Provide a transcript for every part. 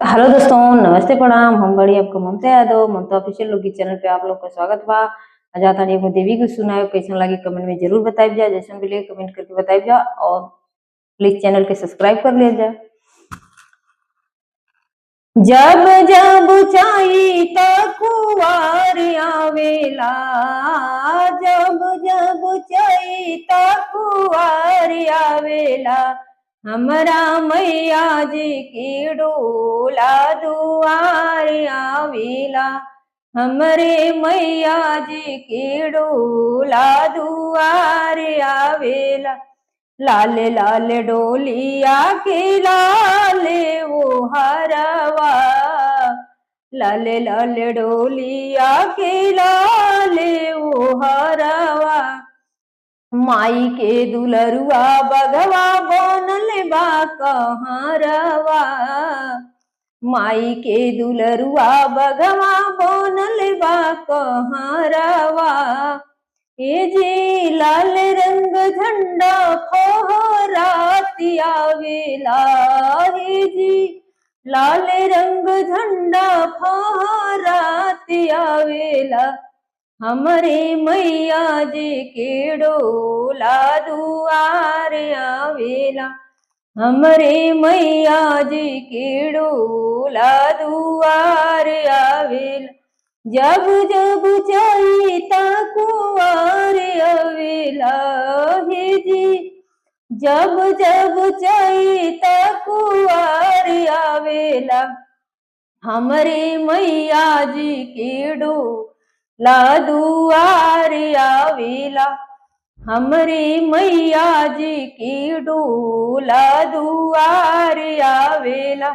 Hello दोस्तों, नमस्ते प्रणाम। हम बड़ी आपको ममता यादव, ममता ऑफिशियल लोग चैनल पे आप लोग का स्वागत बा। जाता नहीं देवी को सुनाए कैसन लगी कमेंट में जरूर बताइए जा। जैसे भी ले कमेंट करके बताइए जा और प्लीज चैनल के सब्सक्राइब कर ले जा। जब जब चाही त कुवार आवेला, जब जब चाही त कुवार आवेला, हमरा मैया जी की डोला दुआर आवेला, हमरे मैया जी की डोला दुआर आवेला। लाल लाल डोलिया के लाले वो हरवा, लाल लाल डोलिया के लाले वो हरवा, माई के दुलरुआ बगवा बनल बा कहरवा, माई के दुलरुआ बगवा बनल बा कहरवा। ये जी लाल रंग झंडा फहराती आवेला, हे जी लाल रंग झंडा फहराती आवेला, हमरे मैया जी के डोला दुआर आवेला, हमरे मैया जी के डोला दुआर आवेला। जब जब चाही त कुवार आवेला, हे जी जब जब चाही त कुवार आवेला, हमरे मैया जी के डोला दुआर आवेला, हमरे मैया जी की डोला दुआर आवेला।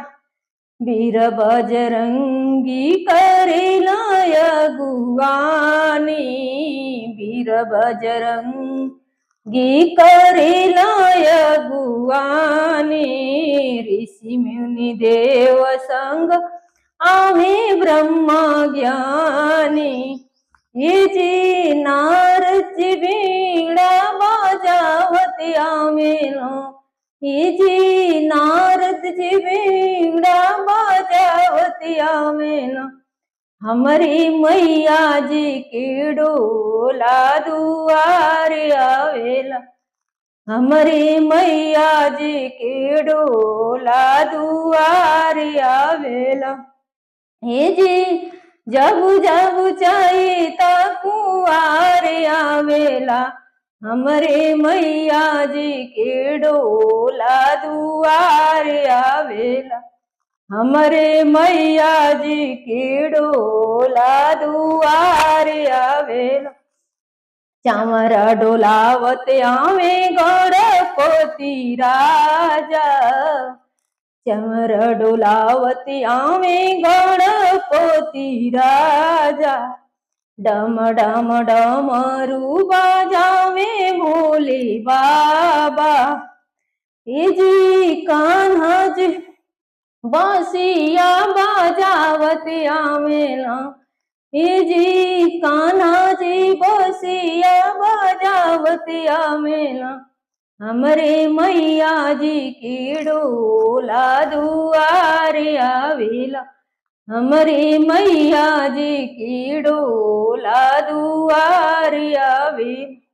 वीर बजरंगी करेला अगुवानी, वीर बजरंगी करेला अगुवानी, ऋषि मुनि देव संग आवे ब्रह्म ज्ञानी, ये जी नारद जी बीड़ा बजावत आवेला, ये जी नारद जी बीड़ा बजावत आवेला, हमारी मैया जी की डोला दुआर आवेला, हमारी मैया जी की डोला दुआर आवेला। हे जी जब जब चाही त कुवार आवेला, हमरे मैया जी के डोला दुआर आवेला, हमरे मैया जी के डोला दुआर आवेला। चामरा डोलावत आवे गणपति राजा, चमर डोलावती आवे गणपति राजा, डम डम डमरू बाजावे भोले बाबा, ये जी कान्हा जी बांसिया बजावत आवेला, ये जी कान्हा जी बांसिया बजावत आवेला, हमरे मैया जी की डोला दुआर आवेला, हमरे मैया जी की डोला दुआर आवेला।